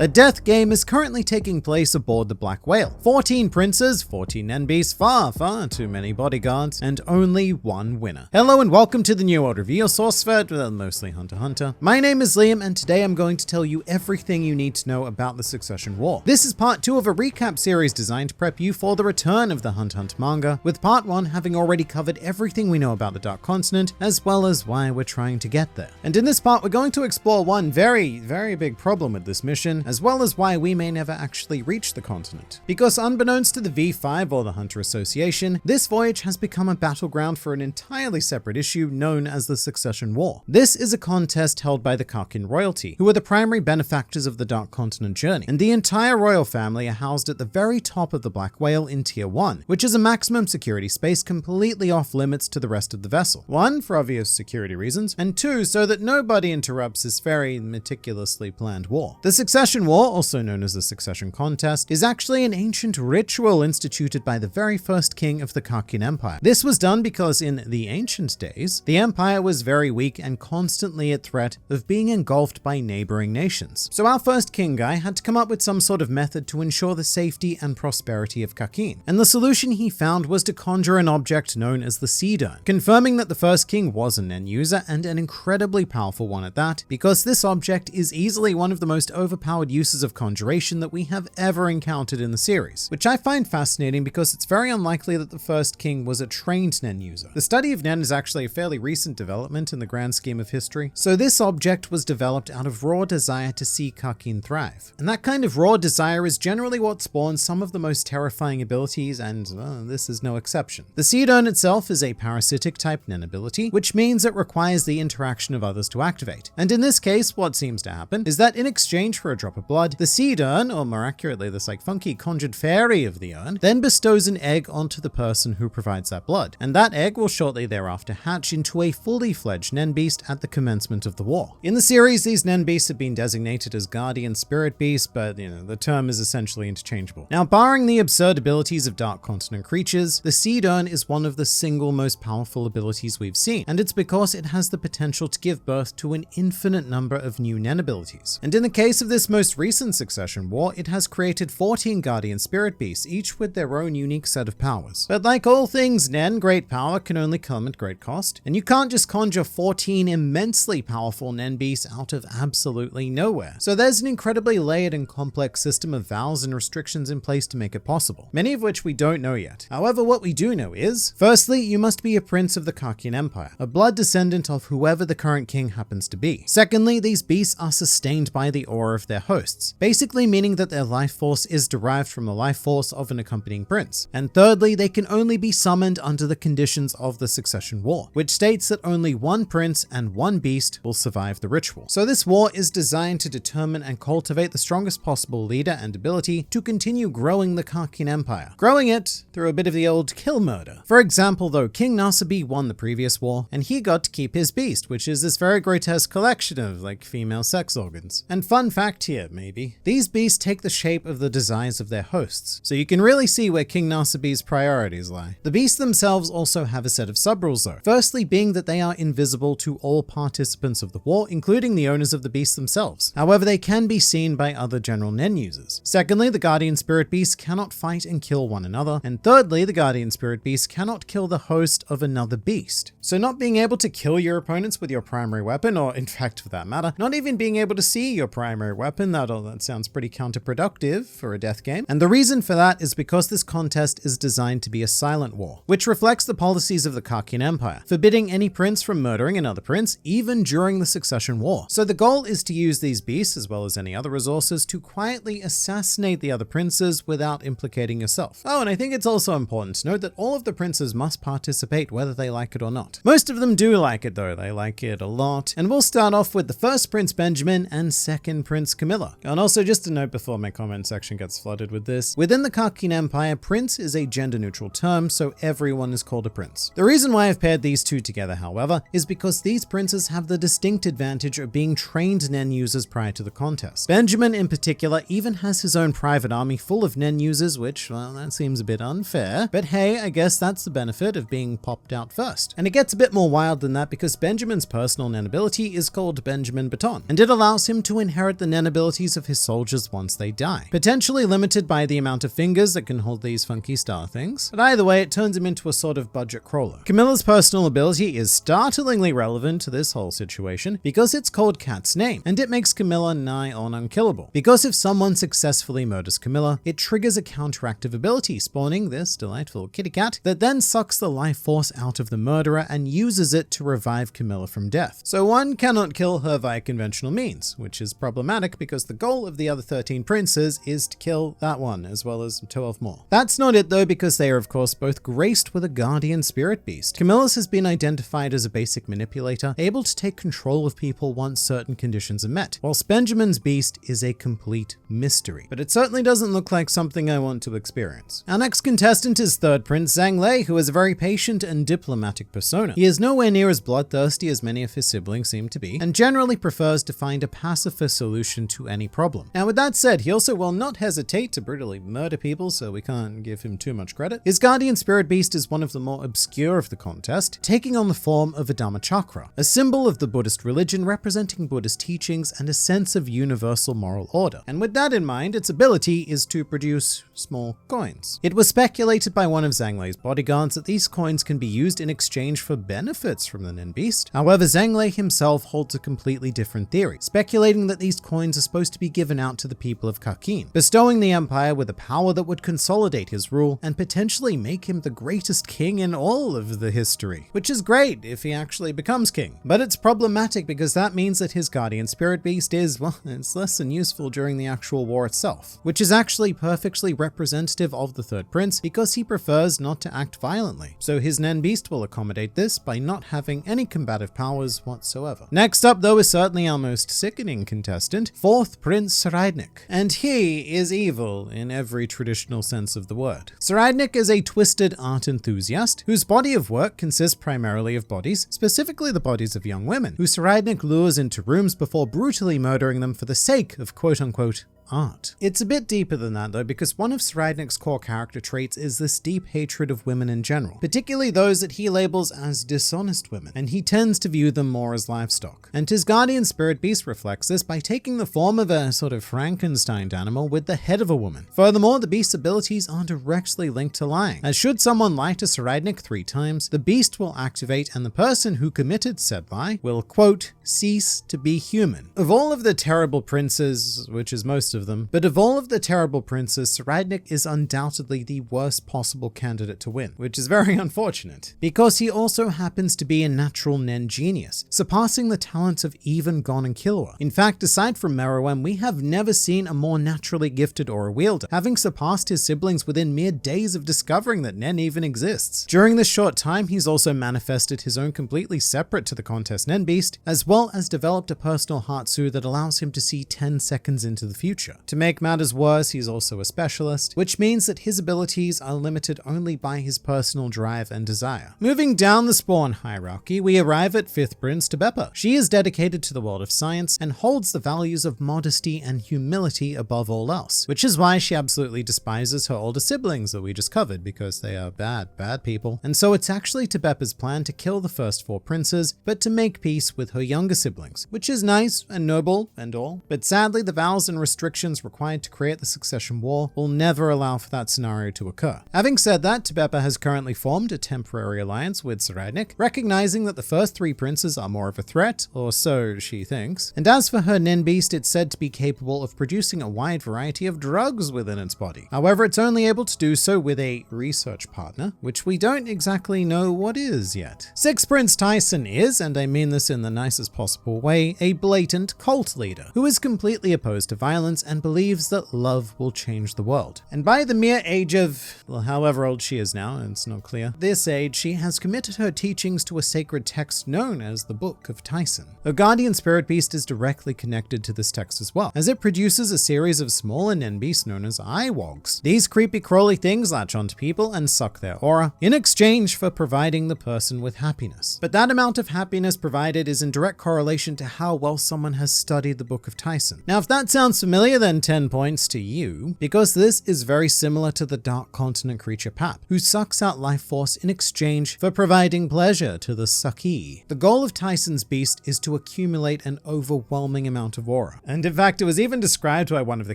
A death game is currently taking place aboard the Black Whale. 14 princes, 14 Nen beasts, far too many bodyguards, and only one winner. Hello and welcome to the New World Review, your source for mostly Hunter x Hunter. My name is Liam, and today I'm going to tell you everything you need to know about the Succession War. This is part 2 of a recap series designed to prep you for the return of the Hunter x Hunter manga, with part 1 having already covered everything we know about the Dark Continent, as well as why we're trying to get there. And in this part, we're going to explore one very big problem with this mission, as well as why we may never actually reach the continent. Because unbeknownst to the V5 or the Hunter Association, this voyage has become a battleground for an entirely separate issue known as the Succession War. This is a contest held by the Karkin royalty, who are the primary benefactors of the Dark Continent journey, and the entire royal family are housed at the very top of the Black Whale in Tier 1, which is a maximum security space completely off limits to the rest of the vessel. 1, for obvious security reasons, and 2, so that nobody interrupts this very meticulously planned war. The Succession War, also known as the Succession Contest, is actually an ancient ritual instituted by the very first king of the Karkin Empire. This was done because in the ancient days, the empire was very weak and constantly at threat of being engulfed by neighboring nations. So our first king guy had to come up with some sort of method to ensure the safety and prosperity of Karkin. And the solution he found was to conjure an object known as the Seed Urn, confirming that the first king was an end user and an incredibly powerful one at that, because this object is easily one of the most overpowered uses of conjuration that we have ever encountered in the series, which I find fascinating because it's very unlikely that the first king was a trained Nen user. The study of Nen is actually a fairly recent development in the grand scheme of history, so this object was developed out of raw desire to see Karkin thrive. And that kind of raw desire is generally what spawns some of the most terrifying abilities, and this is no exception. The Seed Urn itself is a parasitic type Nen ability, which means it requires the interaction of others to activate. And in this case, what seems to happen is that in exchange for a drop of blood, the Seed Urn, or more accurately this funky conjured fairy of the urn, then bestows an egg onto the person who provides that blood. And that egg will shortly thereafter hatch into a fully fledged Nen beast at the commencement of the war. In the series, these Nen beasts have been designated as guardian spirit beasts, but the term is essentially interchangeable. Now, barring the absurd abilities of Dark Continent creatures, the Seed Urn is one of the single most powerful abilities we've seen, and it's because it has the potential to give birth to an infinite number of new Nen abilities. And in the case of this most recent Succession War, it has created 14 guardian spirit beasts, each with their own unique set of powers. But like all things Nen, great power can only come at great cost, and you can't just conjure 14 immensely powerful Nen beasts out of absolutely nowhere. So there's an incredibly layered and complex system of vows and restrictions in place to make it possible, many of which we don't know yet. However, what we do know is, firstly, you must be a prince of the Karkin Empire, a blood descendant of whoever the current king happens to be. Secondly, these beasts are sustained by the aura of their hosts, basically meaning that their life force is derived from the life force of an accompanying prince. And thirdly, they can only be summoned under the conditions of the Succession War, which states that only one prince and one beast will survive the ritual. So this war is designed to determine and cultivate the strongest possible leader and ability to continue growing the Karkin Empire, growing it through a bit of the old kill murder. For example, though, King Nasabi won the previous war, and he got to keep his beast, which is this very grotesque collection of female sex organs. And fun fact here, maybe, these beasts take the shape of the desires of their hosts, so you can really see where King Nasabi's priorities lie. The beasts themselves also have a set of sub-rules though, firstly being that they are invisible to all participants of the war, including the owners of the beasts themselves. However, they can be seen by other general Nen users. Secondly, the guardian spirit beasts cannot fight and kill one another, and thirdly, the guardian spirit beasts cannot kill the host of another beast. So not being able to kill your opponents with your primary weapon, or in fact for that matter, not even being able to see your primary weapon, that sounds pretty counterproductive for a death game. And the reason for that is because this contest is designed to be a silent war, which reflects the policies of the Karkin Empire, forbidding any prince from murdering another prince, even during the Succession War. So the goal is to use these beasts, as well as any other resources, to quietly assassinate the other princes without implicating yourself. Oh, and I think it's also important to note that all of the princes must participate whether they like it or not. Most of them do like it though, they like it a lot. And we'll start off with the first Prince Benjamin and second Prince Camilla. And also just a note before my comment section gets flooded with this, within the Karkin Empire, prince is a gender neutral term, so everyone is called a prince. The reason why I've paired these two together, however, is because these princes have the distinct advantage of being trained Nen users prior to the contest. Benjamin in particular even has his own private army full of Nen users, which, well, that seems a bit unfair, but hey, I guess that's the benefit of being popped out first. And it gets a bit more wild than that because Benjamin's personal Nen ability is called Benjamin Baton, and it allows him to inherit the Nen ability abilities of his soldiers once they die, potentially limited by the amount of fingers that can hold these funky star things, but either way it turns him into a sort of budget crawler. Camilla's personal ability is startlingly relevant to this whole situation because it's called Cat's Name, and it makes Camilla nigh on unkillable, because if someone successfully murders Camilla, it triggers a counteractive ability, spawning this delightful kitty cat that then sucks the life force out of the murderer and uses it to revive Camilla from death. So one cannot kill her via conventional means, which is problematic because the goal of the other 13 princes is to kill that one, as well as 12 more. That's not it though, because they are of course both graced with a guardian spirit beast. Camilla's has been identified as a basic manipulator, able to take control of people once certain conditions are met, whilst Benjamin's beast is a complete mystery. But it certainly doesn't look like something I want to experience. Our next contestant is third Prince Zhongli, who is a very patient and diplomatic persona. He is nowhere near as bloodthirsty as many of his siblings seem to be, and generally prefers to find a pacifist solution to any problem. Now with that said, he also will not hesitate to brutally murder people, so we can't give him too much credit. His guardian spirit beast is one of the more obscure of the contest, taking on the form of a Dhammachakra, a symbol of the Buddhist religion representing Buddhist teachings and a sense of universal moral order. And with that in mind, its ability is to produce small coins. It was speculated by one of Zhongli's bodyguards that these coins can be used in exchange for benefits from the Nen Beast. However, Zhongli himself holds a completely different theory, speculating that these coins are supposed to be given out to the people of Kakin, bestowing the empire with a power that would consolidate his rule and potentially make him the greatest king in all of the history, which is great if he actually becomes king. But it's problematic because that means that his guardian spirit beast is, well, it's less than useful during the actual war itself, which is actually perfectly representative of the third prince because he prefers not to act violently. So his Nen Beast will accommodate this by not having any combative powers whatsoever. Next up though is certainly our most sickening contestant, fourth Prince Radnik, and he is evil in every traditional sense of the word. Radnik is a twisted art enthusiast whose body of work consists primarily of bodies, specifically the bodies of young women, who Radnik lures into rooms before brutally murdering them for the sake of quote-unquote art. It's a bit deeper than that though, because one of Radnik's core character traits is this deep hatred of women in general, particularly those that he labels as dishonest women, and he tends to view them more as livestock. And his guardian spirit beast reflects this by taking the form of a sort of Frankenstein animal with the head of a woman. Furthermore, the beast's abilities are directly linked to lying, as should someone lie to Radnik 3 times, the beast will activate and the person who committed said lie will, quote, cease to be human. Of all of the terrible princes, which is most of them, but of all of the terrible princes, Radnik is undoubtedly the worst possible candidate to win, which is very unfortunate, because he also happens to be a natural Nen genius, surpassing the talents of even Gon and Killua. In fact, aside from Mariam, we have never seen a more naturally gifted aura wielder, having surpassed his siblings within mere days of discovering that Nen even exists. During this short time, he's also manifested his own completely separate to the contest Nen Beast, as well as developed a personal Hatsu that allows him to see 10 seconds into the future. To make matters worse, he's also a specialist, which means that his abilities are limited only by his personal drive and desire. Moving down the spawn hierarchy, we arrive at 5th Prince Beippe. She is dedicated to the world of science and holds the values of modesty and humility above all else, which is why she absolutely despises her older siblings that we just covered because they are bad people. And so it's actually Beipe's plan to kill the first 4 princes, but to make peace with her younger siblings, which is nice and noble and all, but sadly the vows and restrictions required to create the succession war will never allow for that scenario to occur. Having said that, Beippe has currently formed a temporary alliance with Radnik, recognizing that the first 3 princes are more of a threat, or so she thinks. And as for her Nen Beast, it's said to be capable of producing a wide variety of drugs within its body. However, it's only able to do so with a research partner, which we don't exactly know what is yet. 6th Prince Tyson is, and I mean this in the nicest possible way, a blatant cult leader who is completely opposed to violence and believes that love will change the world. And by the mere age of, well, however old she is now, it's not clear, this age, she has committed her teachings to a sacred text known as the Book of Tyson. Her guardian spirit beast is directly connected to this text as well, as it produces a series of smaller Nen beasts known as eyewogs. These creepy crawly things latch onto people and suck their aura in exchange for providing the person with happiness. But that amount of happiness provided is in direct correlation to how well someone has studied the Book of Tyson. Now, if that sounds familiar, familiar, then 10 points to you, because this is very similar to the Dark Continent creature Pap, who sucks out life force in exchange for providing pleasure to the suckee. The goal of Tyson's beast is to accumulate an overwhelming amount of aura, and in fact it was even described by one of the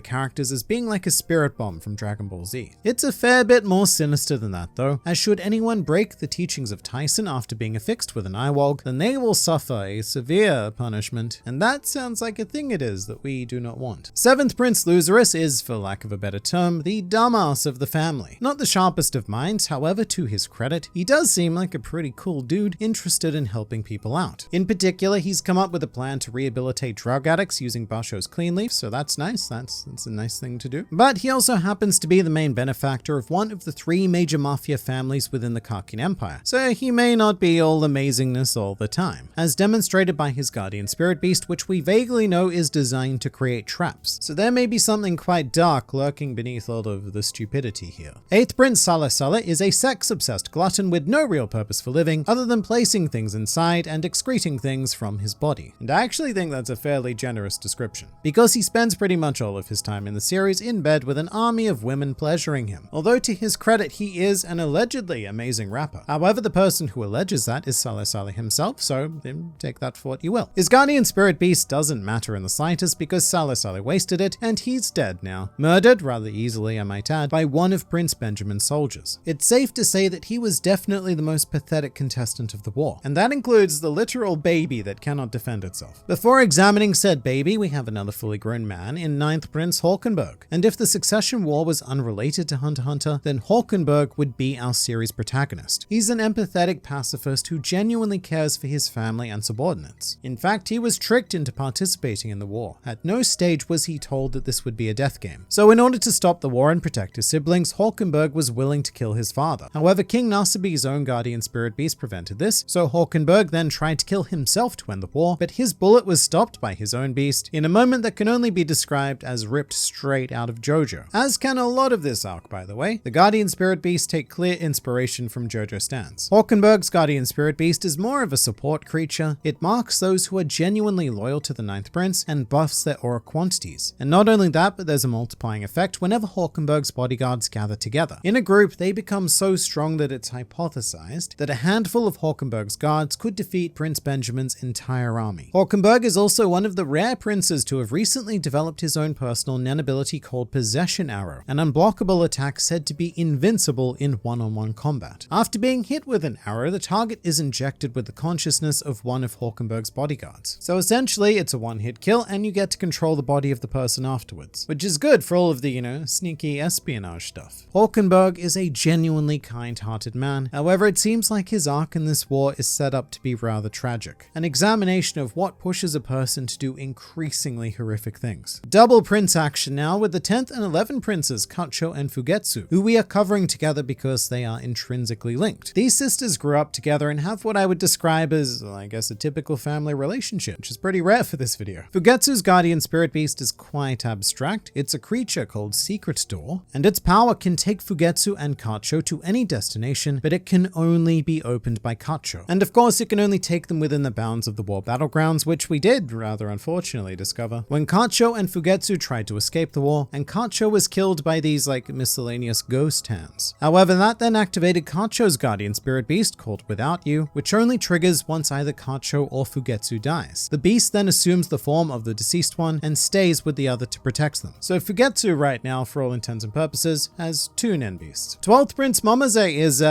characters as being like a spirit bomb from Dragon Ball Z. It's a fair bit more sinister than that though, as should anyone break the teachings of Tyson after being affixed with an eyewog, then they will suffer a severe punishment, and that sounds like a thing it is that we do not want. 7th Prince Loserus is, for lack of a better term, the dumbass of the family. Not the sharpest of minds, however, to his credit, he does seem like a pretty cool dude interested in helping people out. In particular, he's come up with a plan to rehabilitate drug addicts using Basho's clean leaf, so that's nice. That's a nice thing to do. But he also happens to be the main benefactor of one of the 3 major mafia families within the Karkin Empire, so he may not be all amazingness all the time, as demonstrated by his guardian spirit beast, which we vaguely know is designed to create traps. So there may be something quite dark lurking beneath all of the stupidity here. 8th Prince Saleh Saleh is a sex-obsessed glutton with no real purpose for living other than placing things inside and excreting things from his body. And I actually think that's a fairly generous description, because he spends pretty much all of his time in the series in bed with an army of women pleasuring him. Although to his credit, he is an allegedly amazing rapper. However, the person who alleges that is Saleh Saleh himself, so take that for what you will. His guardian spirit beast doesn't matter in the slightest because Saleh Saleh wasted it and he's dead now. Murdered, rather easily I might add, by one of Prince Benjamin's soldiers. It's safe to say that he was definitely the most pathetic contestant of the war, and that includes the literal baby that cannot defend itself. Before examining said baby, we have another fully grown man in 9th Prince Hawkenberg. And if the Succession War was unrelated to Hunter x Hunter, then Hawkenberg would be our series protagonist. He's an empathetic pacifist who genuinely cares for his family and subordinates. In fact, he was tricked into participating in the war. At no stage was he told that this would be a death game. So in order to stop the war and protect his siblings, Hawkenberg was willing to kill his father. However, King Nasabi's own guardian spirit beast prevented this, so Hawkenberg then tried to kill himself to end the war, but his bullet was stopped by his own beast in a moment that can only be described as ripped straight out of JoJo. As can a lot of this arc, by the way. The guardian spirit beasts take clear inspiration from JoJo stands. Hawkenberg's guardian spirit beast is more of a support creature. It marks those who are genuinely loyal to the 9th Prince and buffs their aura quantities. And not only that, but there's a multiplying effect whenever Hawkenberg's bodyguards gather together. In a group, they become so strong that it's hypothesized that a handful of Hawkenberg's guards could defeat Prince Benjamin's entire army. Hawkenberg is also one of the rare princes to have recently developed his own personal Nen ability called Possession Arrow, an unblockable attack said to be invincible in one-on-one combat. After being hit with an arrow, the target is injected with the consciousness of one of Hawkenberg's bodyguards. So essentially, it's a one-hit kill and you get to control the body of the person afterwards, which is good for all of the, sneaky espionage stuff. Hawkenberg is a genuinely kind-hearted man. However, it seems like his arc in this war is set up to be rather tragic. An examination of what pushes a person to do increasingly horrific things. Double prince action now with the 10th and 11th princes Kacho and Fugetsu, who we are covering together because they are intrinsically linked. These sisters grew up together and have what I would describe as, I guess, a typical family relationship, which is pretty rare for this video. Fugetsu's guardian spirit beast is quite abstract. It's a creature called Secret Door, and its power can take Fugetsu and Kacho to any destination, but it can only be opened by Kacho. And of course, it can only take them within the bounds of the war battlegrounds, which we did, rather unfortunately, discover when Kacho and Fugetsu tried to escape the war, and Kacho was killed by these, miscellaneous ghost hands. However, that then activated Kacho's guardian spirit beast called Without You, which only triggers once either Kacho or Fugetsu dies. The beast then assumes the form of the deceased one and stays with the other to protect them. So Fugetsu right now, for all intents and purposes, has 2 Nen beasts. 12th Prince Mamazi is,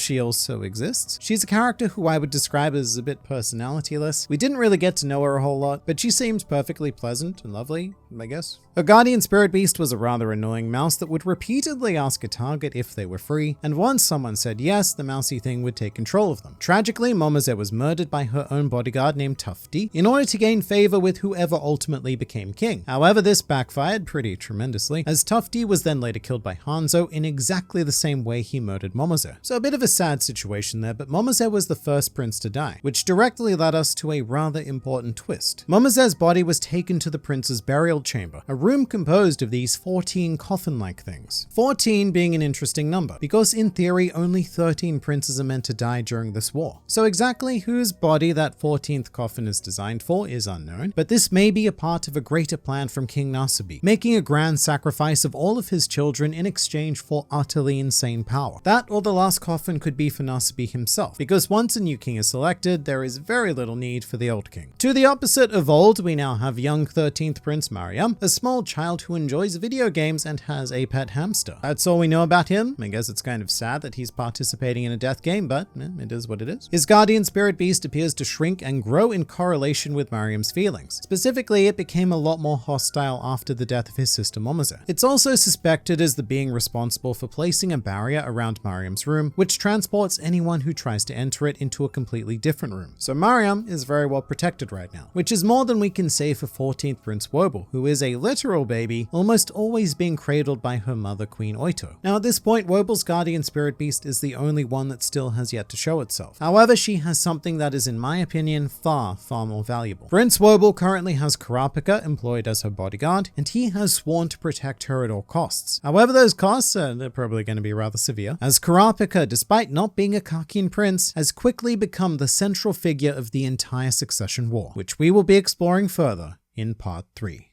she also exists. She's a character who I would describe as a bit personalityless. We didn't really get to know her a whole lot, but she seems perfectly pleasant and lovely, I guess. Her guardian spirit beast was a rather annoying mouse that would repeatedly ask a target if they were free, and once someone said yes, the mousy thing would take control of them. Tragically, Mamazi was murdered by her own bodyguard named Tufty in order to gain favor with whoever ultimately became king. However, this backfired pretty tremendously, as Tufty was then later killed by Hanzo in exactly the same way he murdered Mamazi. So a bit of a sad situation there, but Mamazi was the first prince to die, which directly led us to a rather important twist. Mamazi's body was taken to the prince's burial chamber, a room composed of these 14 coffin-like things. 14 being an interesting number, because in theory only 13 princes are meant to die during this war. So exactly whose body that 14th coffin is designed for is unknown, but this may be a part of a greater plan land from King Nasibi, making a grand sacrifice of all of his children in exchange for utterly insane power. That or the last coffin could be for Nasibi himself, because once a new king is selected, there is very little need for the old king. To the opposite of old, we now have young 13th Prince Mariam, a small child who enjoys video games and has a pet hamster. That's all we know about him. I guess it's kind of sad that he's participating in a death game, but it is what it is. His guardian spirit beast appears to shrink and grow in correlation with Mariam's feelings. Specifically, it became a lot more hostile after the death of his sister Mamazi. It's also suspected as the being responsible for placing a barrier around Mariam's room, which transports anyone who tries to enter it into a completely different room. So Mariam is very well protected right now, which is more than we can say for 14th Prince Wobble, who is a literal baby, almost always being cradled by her mother Queen Oito. Now at this point, Wobble's guardian spirit beast is the only one that still has yet to show itself. However, she has something that is, in my opinion, far more valuable. Prince Wobble currently has Karapika employed as her bodyguard, and he has sworn to protect her at all costs. However, those costs they're probably going to be rather severe, as Karapika, despite not being a Kakian prince, has quickly become the central figure of the entire succession war, which we will be exploring further in part 3.